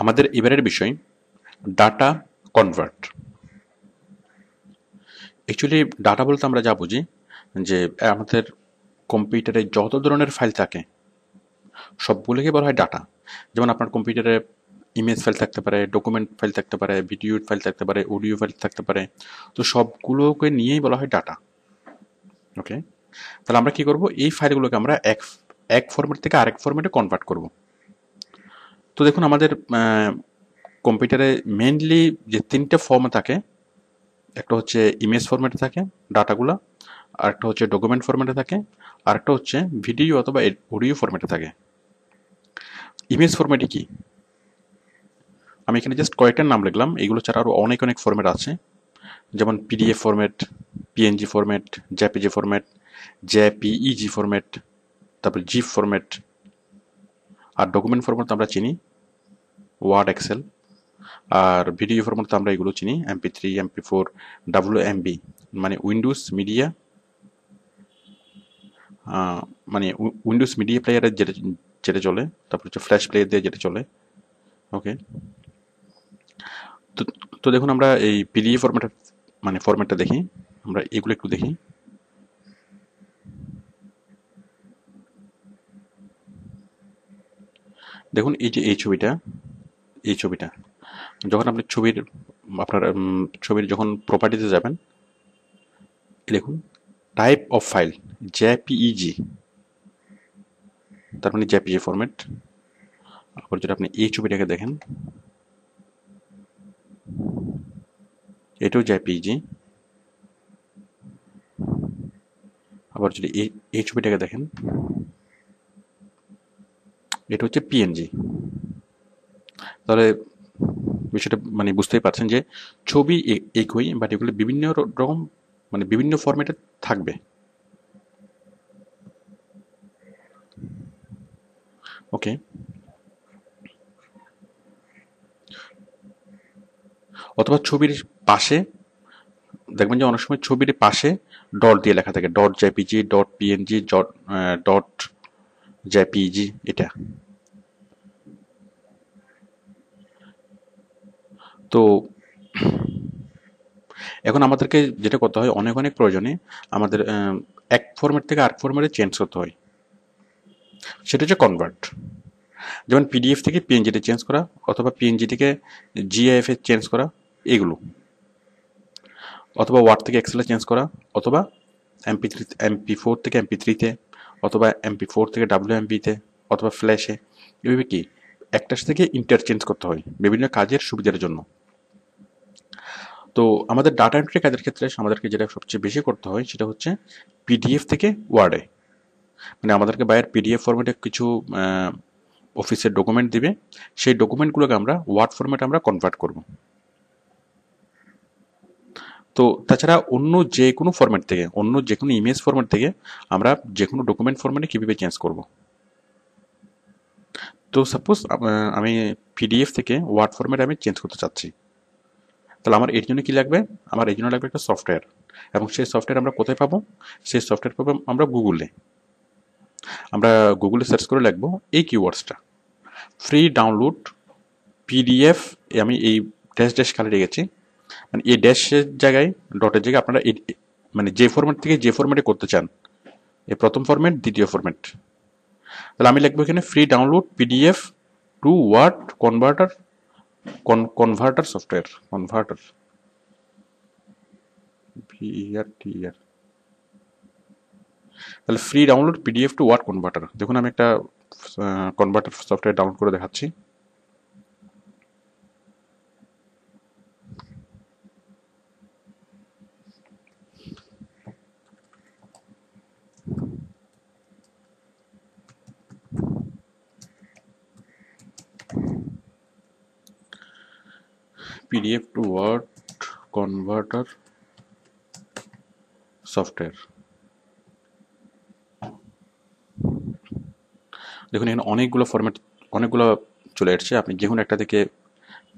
আমাদের এবারের বিষয় ডাটা কনভার্ট। অ্যাকচুয়ালি ডাটা বলতে আমরা যা বুঝি যে আমাদের কম্পিউটারে যত ধরনের ফাইল থাকে সবগুলোকে বলা হয় ডাটা। যেমন আপনার কম্পিউটারে ইমেজ ফাইল থাকতে পারে, ডকুমেন্ট ফাইল থাকতে পারে, ভিডিও ফাইল থাকতে পারে, অডিও ফাইল থাকতে পারে। তো সবগুলোকে নিয়েই বলা হয় ডাটা। ওকে, তাহলে আমরা কি করব, এই ফাইলগুলোকে আমরা এক এক ফরম্যাট থেকে আরেক ফরম্যাটে কনভার্ট করব। তো দেখুন আমাদের কম্পিউটারে মেইনলি যে তিনটে ফর্ম থাকে, একটা হচ্ছে ইমেজ ফরম্যাটে থাকে ডাটাগুলো, আরেকটা হচ্ছে ডকুমেন্ট ফরম্যাটে থাকে, আরেকটা হচ্ছে ভিডিও অথবা অডিও ফরম্যাটে থাকে। ইমেজ ফরম্যাটে কি, আমি এখানে জাস্ট কয়েকটার নাম লিখলাম, এগুলো ছাড়া আরও অনেক অনেক ফরম্যাট আছে, যেমন PDF format, PNG format, JPG format, JPEG format, তারপর জিপ ফরম্যাট। আর ডকুমেন্ট ফরম্যাট তো আমরা চিনি, ওয়ার্ড, এক্সেল। আর ভিডিও ফরম্যাট তো আমরা এগুলো চিনি, MP3, MP4, WMB, মানে উইন্ডোজ মিডিয়া, মানে উইন্ডোজ মিডিয়া প্লেয়ারে যেটা যেটা চলে, তারপর হচ্ছে ফ্ল্যাশ প্লেয়ার দিয়ে যেটা চলে। ওকে, তো তো দেখুন আমরা এই পিডিএফ ফরম্যাটটা দেখি, আমরা এগুলো একটু দেখি। দেখুন এই যে এই ছবিটা যখন আপনি ছবির যখন প্রপার্টিতে যাবেন, দেখুন টাইপ অফ ফাইল জেপিইজি, তার মানে জেপিজি ফরম্যাট। আবার যদি আপনি এই ছবিটাকে দেখেন, এটাও জেপিইজি। আবার যদি এই ছবিটাকে দেখেন, এটা হচ্ছে পিএনজি। তাহলে বিষয়টা মানে বুঝতেই পারছেন যে ছবি একই, বাট এগুলো বিভিন্ন রকম, মানে বিভিন্ন ফরম্যাটে থাকবে। ওকে, অথবা ছবির পাশে দেখবেন যে অনেক সময় ছবির পাশে ডট দিয়ে লেখা থাকে, dot JPG, dot PNG, dot JPG. এটা তো এখন আমাদেরকে যেটা করতে হয়, অনেক অনেক প্রয়োজনে আমাদের এক ফরম্যাট থেকে আরেক ফরম্যাটে চেঞ্জ করতে হয়, সেটা হচ্ছে কনভার্ট। যেমন পিডিএফ থেকে পিএনজিতে চেঞ্জ করা, অথবা পিএনজি থেকে জিআইএফ এ চেঞ্জ করা, এগুলো। অথবা ওয়ার্ড থেকে এক্সেলে চেঞ্জ করা, অথবা MP4 থেকে MP3-তে, অথবা MP4 থেকে WMB-তে, অথবা ফ্ল্যাশে। এভাবে কি একটার থেকে ইন্টারচেঞ্জ করতে হয় বিভিন্ন কাজের সুবিধার জন্য। তো আমাদের ডাটা এন্ট্রি কাজের ক্ষেত্রে আমাদেরকে যেটা সবচেয়ে বেশি করতে হয় সেটা হচ্ছে পিডিএফ থেকে ওয়ার্ডে, মানে আমাদেরকে বাইরের পিডিএফ ফরম্যাটে কিছু অফিসের ডকুমেন্ট দিবে, সেই ডকুমেন্টগুলোকে আমরা ওয়ার্ড ফরম্যাটে আমরা কনভার্ট করব। তো তাছাড়া অন্য যে কোনো ফরম্যাট থেকে, অন্য যে কোনো ইমেজ ফরম্যাট থেকে আমরা যে কোনো ডকুমেন্ট ফরম্যাটে কীভাবে চেঞ্জ করব। তো সাপোজ আমি পিডিএফ থেকে ওয়ার্ড ফরম্যাটে আমি চেঞ্জ করতে চাচ্ছি, তাহলে আমার এর জন্য কি লাগবে, আমার এই জন্য লাগবে একটা সফটওয়্যার। এবং সেই সফটওয়্যার আমরা কোথায় পাবো, সেই সফটওয়্যার পাবো আমরা গুগলে। আমরা গুগলে সার্চ করে লিখবো এই কিওয়ার্ডসটা, ফ্রি ডাউনলোড পিডিএফ। আমি এই ড্যাশ ড্যাশ খালি রেখেছি, মানে এই ড্যাশের জায়গায়, ডটের জায়গায় আপনারা মানে যে ফরম্যাট থেকে যে ফরম্যাটে করতে চান, এই প্রথম ফরম্যাট, দ্বিতীয় ফরম্যাট। তাহলে আমি লিখবো এখানে free download PDF to word converter, converter software, converter, VRTR। তাহলে free download PDF to word converter. দেখুন আমি একটা কনভার্টার সফটওয়্যার ডাউনলোড করে দেখাচ্ছি। PDF to word converter software. দেখুন এখানে অনেকগুলো ফরম্যাট, অনেকগুলো চলে আসছে, আপনি যে কোনো একটা থেকে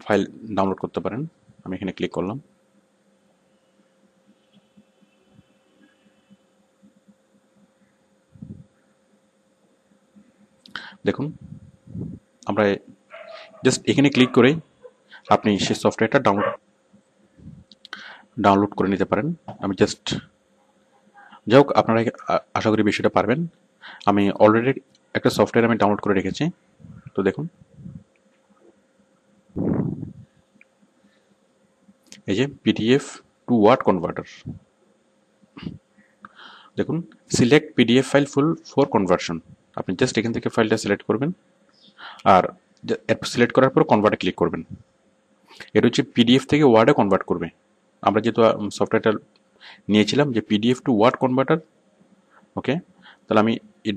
ফাইল ডাউনলোড করতে পারেন। আমি এখানে ক্লিক করলাম। দেখুন আমরা জাস্ট এখানে ক্লিক করে আপনি সেই সফটওয়্যারটা ডাউনলোড করে নিতে পারেন। আমি জাস্ট যাই হোক, আপনারা আশা করি বিষয়টা পারবেন। আমি অলরেডি একটা সফটওয়্যার আমি ডাউনলোড করে রেখেছি। তো দেখুন, এই যে পিডিএফ টু ওয়ার্ড কনভার্টার, দেখুন select PDF file full for conversion. আপনি জাস্ট এখান থেকে ফাইলটা সিলেক্ট করবেন, আর সিলেক্ট করার পর কনভার্টে ক্লিক করবেন। এটা হচ্ছে পিডিএফ থেকে ওয়ার্ডে কনভার্ট করবে। আমরা যেহেতু সফটওয়্যারটা নিয়েছিলাম যে পিডিএফ টু ওয়ার্ড কনভার্টার, ওকে, তাহলে আমি এই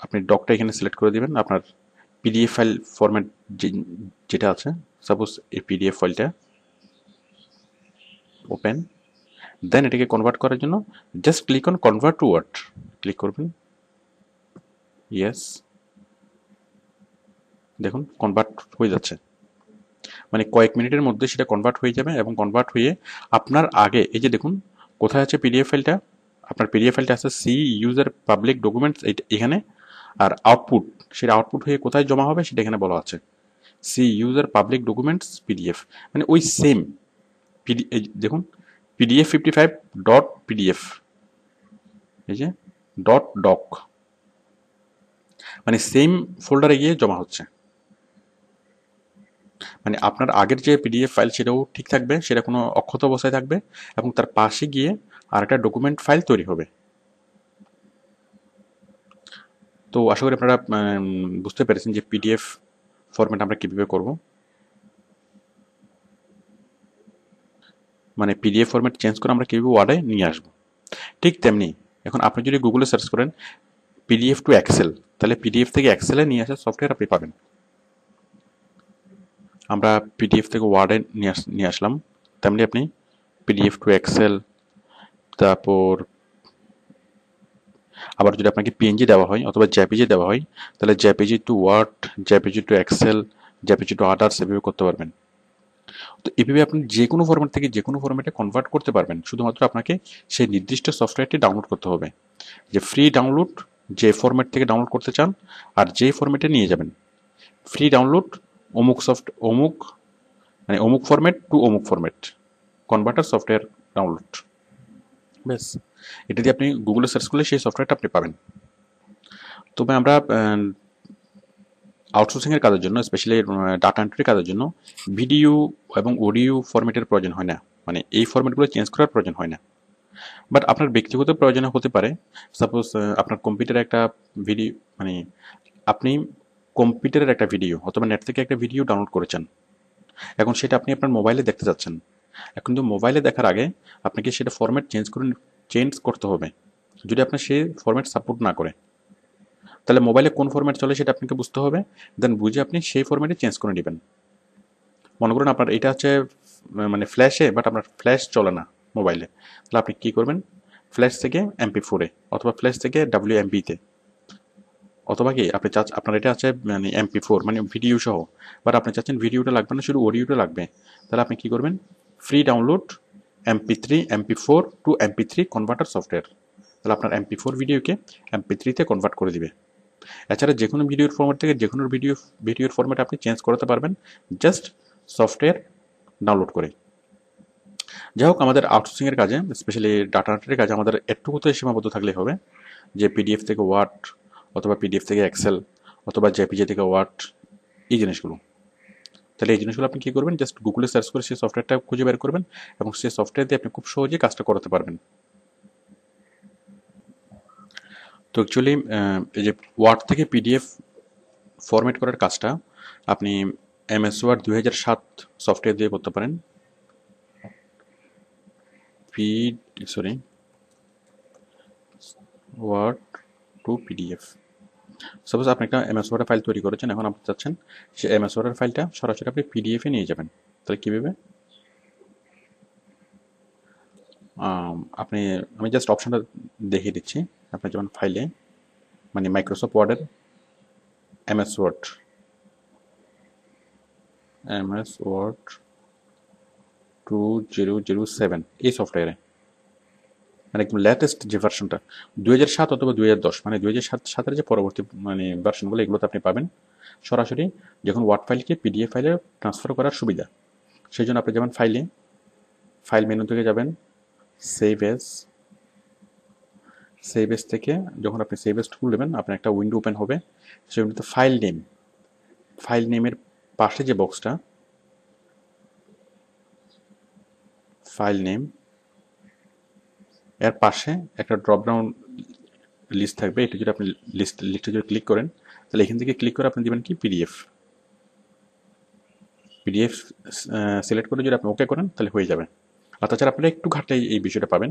আপনি ডকটা এখানে সিলেক্ট করে দেবেন। আপনার পিডিএফ ফাইল ফরম্যাট যেটা আছে, সাপোজ এই পিডিএফ ফাইলটা ওপেন, দেন এটাকে কনভার্ট করার জন্য just click on convert to word, click করবেন। ইয়েস, দেখুন কনভার্ট হয়ে যাচ্ছে, মানে কয়েক মিনিটের মধ্যে সেটা কনভার্ট হয়ে যাবে। এবং কনভার্ট হয়ে আপনার আগে এই যে দেখুন কোথায় আছে পিডিএফ ফাইলটা, আপনার পিডিএফ ফাইলটা আছে সি ইউজার পাবলিক ডকুমেন্টস এখানে, আর আউটপুট, সেটা আউটপুট হয়ে কোথায় জমা হবে সেটা এখানে বলা আছে, C user public documents PDF, মানে ওই সেম দেখুন পিডিএফ 55 ডট পিডিএফ, এই যে ডট ডক, মানে সেম ফোল্ডারে গিয়ে জমা হচ্ছে। মানে আপনার আগের যে পিডিএফ ফাইল সেটাও ঠিক থাকবে, সেটা কোনো অক্ষত অবস্থায় থাকবে, এবং তার পাশে গিয়ে আরেকটা ডকুমেন্ট ফাইল তৈরি হবে। তো আশা করি আপনারা বুঝতে পেরেছেন যে পিডিএফ ফরম্যাট আমরা কীভাবে করব, মানে পিডিএফ ফরম্যাট চেঞ্জ করে আমরা কীভাবে ওয়ার্ডে নিয়ে আসবো। ঠিক তেমনি এখন আপনি যদি গুগলে সার্চ করেন পিডিএফ টু এক্সেল, তাহলে পিডিএফ থেকে এক্সেলে নিয়ে আসার সফটওয়্যার আপনি পাবেন। আমরা পিডিএফ থেকে ওয়ার্ডে নিয়ে আসলাম, তেমনি আপনি পিডিএফ টু এক্সেল, তারপর আবার যদি আপনাকে পিএনজি দেওয়া হয় অথবা জেপিজি দেওয়া হয়, তাহলে JPG to word, JPG to excel, JPG to others এভাবে করতে পারবেন। তো এভাবে আপনি যে কোনো ফরম্যাট থেকে যে কোনো ফরম্যাটে কনভার্ট করতে পারবেন, শুধুমাত্র আপনাকে সেই নির্দিষ্ট সফটওয়্যারটি ডাউনলোড করতে হবে। যে ফ্রি ডাউনলোড, যে ফরম্যাট থেকে ডাউনলোড করতে চান আর যে ফরম্যাটে নিয়ে যাবেন, ফ্রি ডাউনলোড অমুক, মানে অমুক ফরম্যাট টু অমুক ফরম্যাট কনভার্টার সফটওয়্যার ডাউনলোড, ব্যাস। এটা দিয়ে আপনি গুগলে সার্চ করলে সেই সফটওয়্যারটা আপনি পাবেন। তবে আমরা আউটসোর্সিংয়ের কাজের জন্য, স্পেশালি ডাটা এন্ট্রির কাজের জন্য ভিডিও এবং অডিও ফরম্যাটের প্রয়োজন হয় না, মানে এই ফরম্যাটগুলো চেঞ্জ করার প্রয়োজন হয় না। বাট আপনার ব্যক্তিগত প্রয়োজনে হতে পারে। সাপোজ আপনার কম্পিউটারে একটা ভিডিও, মানে আপনি কম্পিউটারের একটা ভিডিও অথবা নেট থেকে একটা ভিডিও ডাউনলোড করেছেন, এখন সেটা আপনি আপনার মোবাইলে দেখতে চাচ্ছেন। এখন তো মোবাইলে দেখার আগে আপনাকে সেটা ফরম্যাট চেঞ্জ করতে হবে। যদি আপনার সেই ফরম্যাট সাপোর্ট না করে, তাহলে মোবাইলে কোন ফরম্যাট চলে সেটা আপনাকে বুঝতে হবে, দেন বুঝে আপনি সেই ফরম্যাটে চেঞ্জ করে নেবেন। মনে করুন আপনার এটা হচ্ছে মানে ফ্ল্যাশে, বাট আপনার ফ্ল্যাশ চলে না মোবাইলে, তাহলে আপনি কী করবেন, ফ্ল্যাশ থেকে MP4-এ অথবা ফ্ল্যাশ থেকে WMB-তে, অথবা কি আপনি আপনার এটা আছে মানে MP4 মানে ভিডিও সহ, বাট আপনি চাচ্ছেন ভিডিওটা লাগবে না, শুধু অডিওটা লাগবে, তাহলে আপনি কী করবেন, free download MP4 to MP3 converter software, তাহলে আপনার MP4 ভিডিওকে MP3-তে কনভার্ট করে দিবে। এছাড়া যে কোনো ভিডিওর ফরম্যাট থেকে যে কোনো ভিডিওর ফরম্যাট আপনি চেঞ্জ করতে পারবেন জাস্ট সফটওয়্যার ডাউনলোড করে। যাই হোক, আমাদের আউটসোর্সিংয়ের কাজে, স্পেশালি ডাটা এন্ট্রির কাজে আমাদের একটুকুতে সীমাবদ্ধ থাকলেই হবে, যে পিডিএফ থেকে ওয়ার্ড অথবা পিডিএফ থেকে এক্সেল অথবা জেপিজি থেকে ওয়ার্ড, এই জিনিসগুলো। তাহলে এই জিনিসগুলো আপনি কী করবেন, জাস্ট গুগলে সার্চ করে সেই সফটওয়্যারটা খুঁজে বের করবেন এবং সেই সফটওয়্যার দিয়ে আপনি খুব সহজেই কাজটা করাতে পারবেন। তো অ্যাকচুয়ালি এই যে ওয়ার্ড থেকে পিডিএফ ফরম্যাট করার কাজটা আপনি MS ওয়ার্ড 2007 সফটওয়্যার দিয়ে করতে পারেন। ওয়ার্ড টু পিডিএফ, সাপোজ আপনি একটা MS ওয়ার্ডের ফাইল তৈরি করেছেন, এখন আপনি চাচ্ছেন সেই MS ওয়ার্ডের ফাইলটা সরাসরি আপনি পিডিএফে নিয়ে যাবেন, তাহলে কীভাবে আমি জাস্ট অপশানটা দেখিয়ে দিচ্ছি। আপনি যেমন ফাইলে, মানে মাইক্রোসফট ওয়ার্ডের MS ওয়ার্ড 2007 এই সফটওয়্যারে, মানে একদম লেটেস্ট যে ভার্সনটা 2007 অথবা 2010, মানে 2007 যে পরবর্তী মানে ভার্সনগুলো, এগুলোতে আপনি পাবেন। সরাসরি যখন ওয়ার্ড ফাইলকে পিডিএফ ফাইলে ট্রান্সফার করার সুবিধা। সেই জন্য আপনি যেমন ফাইল মেনু থেকে যাবেন, সেভ এস থেকে যখন আপনি সেভ এস টুল নেবেন আপনার একটা উইন্ডো ওপেন হবে। সেই উইন্ডোতে ফাইল নেমের পাশে যে বক্সটা, ফাইল নেম এর পাশে একটা ড্রপডাউন লিস্ট থাকবে। এটা যদি আপনি লিস্টে যদি ক্লিক করেন তাহলে এখান থেকে ক্লিক করে আপনি দেবেন কি পিডিএফ সিলেক্ট করে যদি আপনি ওকে করেন তাহলে হয়ে যাবে। আর তাছাড়া আপনারা একটু ঘাটলে এই বিষয়টা পাবেন,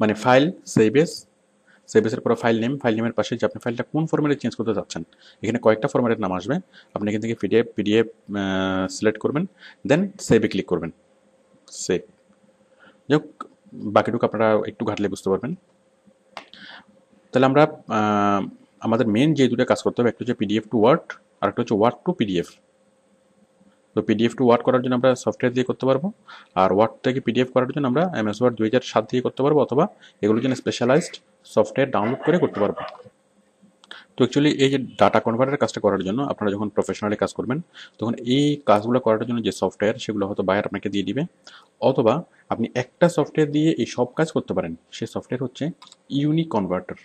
মানে ফাইল সেভ এসের পর ফাইল নেমের পাশে যে আপনি ফাইলটা কোন ফরম্যাটে চেঞ্জ করতে চাচ্ছেন, এখানে কয়েকটা ফরম্যাটের নাম আসবে। আপনি এখান থেকে পিডিএফ সিলেক্ট করবেন, দেন সেভে ক্লিক করবেন। সেভ যাই হোক, বাকিটুকু আপনারা একটু ঘাটলে বুঝতে পারবেন। তাহলে আমরা আমাদের মেন যে দুটো কাজ করতে হবে, একটা হচ্ছে পিডিএফ টু ওয়ার্ড আর একটা হচ্ছে ওয়ার্ড টু পিডিএফ। তো পিডিএফ টু ওয়ার্ড করার জন্য আমরা সফটওয়্যার দিয়ে করতে পারবো, আর ওয়ার্ড থেকে পিডিএফ করার জন্য আমরা MS ওয়ার্ড 2007 দিয়ে করতে পারবো, অথবা এগুলোর জন্য স্পেশালাইজড সফটওয়্যার ডাউনলোড করে করতে পারবো। তো অ্যাকচুয়ালি এই যে ডাটা কনভার্টারের কাজটা করার জন্য আপনারা যখন প্রফেশনালি কাজ করবেন তখন এই কাজগুলো করার জন্য যে সফটওয়্যার সেগুলো হয়তো বায়ার আপনাকে দিয়ে দিবে, অথবা আপনি একটা সফটওয়্যার দিয়ে এই সব কাজ করতে পারেন। সেই সফটওয়্যার হচ্ছে ইউনি কনভার্টার।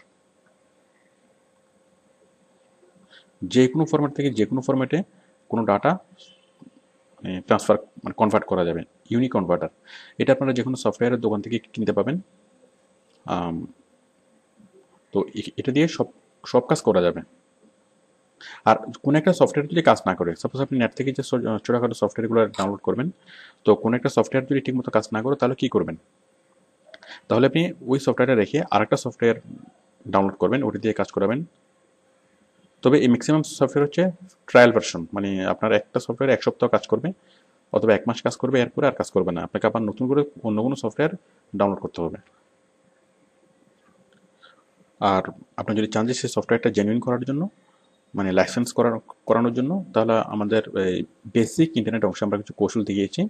যে কোনো ফরম্যাট থেকে যে কোনো ফরম্যাটে কোনো ডাটা ট্রান্সফার মানে কনভার্ট করা যাবে, ইউনি কনভার্টার। এটা আপনারা যে কোনো সফটওয়্যারের দোকান থেকে কিনতে পাবেন। তো এটা দিয়ে সব কাজ করা যাবে। আর কোনো একটা সফটওয়্যার যদি কাজ না করে, সাপোজ আপনি নেট থেকে যে ছোটোখাটো সফটওয়্যারগুলো ডাউনলোড করবেন, তো কোনো একটা সফটওয়্যার যদি ঠিকমতো কাজ না করে তাহলে কী করবেন? তাহলে আপনি ওই সফটওয়্যারটা রেখে আরেকটা সফটওয়্যার ডাউনলোড করবেন, ওটি দিয়ে কাজ করাবেন। তবে এই ম্যাক্সিমাম সফটওয়্যার হচ্ছে ট্রায়াল ভার্সন, মানে আপনার একটা সফটওয়্যার 1 সপ্তাহ কাজ করবে অথবা 1 মাস কাজ করবে, এরপরে আর কাজ করবে না, আপনাকে আবার নতুন করে অন্য কোনো সফটওয়্যার ডাউনলোড করতে হবে। আর আপনি যদি চান যে সেই সফটওয়্যারটা জেনুইন করার জন্য, মানে লাইসেন্স করানোর জন্য, তাহলে আমাদের বেসিক ইন্টারনেট অংশে আমরা কিছু কৌশল দেখিয়েছি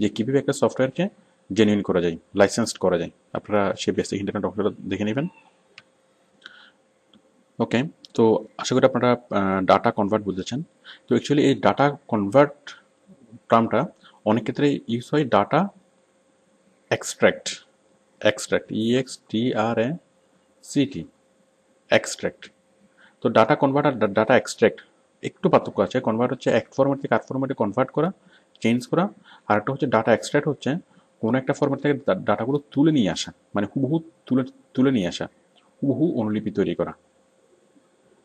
যে কীভাবে একটা সফটওয়্যারকে জেনুইন করা যায়, লাইসেন্সড করা যায়। আপনারা সেই বেসিক ইন্টারনেট অংশটা দেখে নেবেন। ওকে, তো আশা করি আপনারা ডাটা কনভার্ট বুঝেছেন। তো অ্যাকচুয়ালি এই ডাটা কনভার্ট টার্মটা অনেক ক্ষেত্রে ইউজ হয় ডাটা এক্সট্র্যাক্ট, EXTRACT, এক্সট্র্যাক্ট। তো ডাটা কনভার্ট আর ডাটা এক্সট্র্যাক্ট একটু পার্থক্য আছে। কনভার্ট হচ্ছে এক ফরম্যাট থেকে আরেক ফরম্যাটে কনভার্ট করা, চেঞ্জ করা। আর একটা হচ্ছে ডাটা এক্সট্র্যাক্ট, হচ্ছে কোনো একটা ফরম্যাট থেকে ডাটাগুলো তুলে নিয়ে আসা, মানে হুবহু তুলে নিয়ে আসা, হুবহু অনুলিপি তৈরি করা।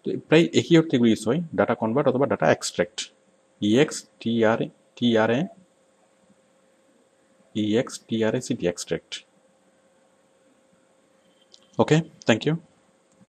তো প্রায় একই অর্থে এগুলো ইউজ হয়, ডাটা কনভার্ট অথবা data extract. EXTRACT, extract. Okay, thank you.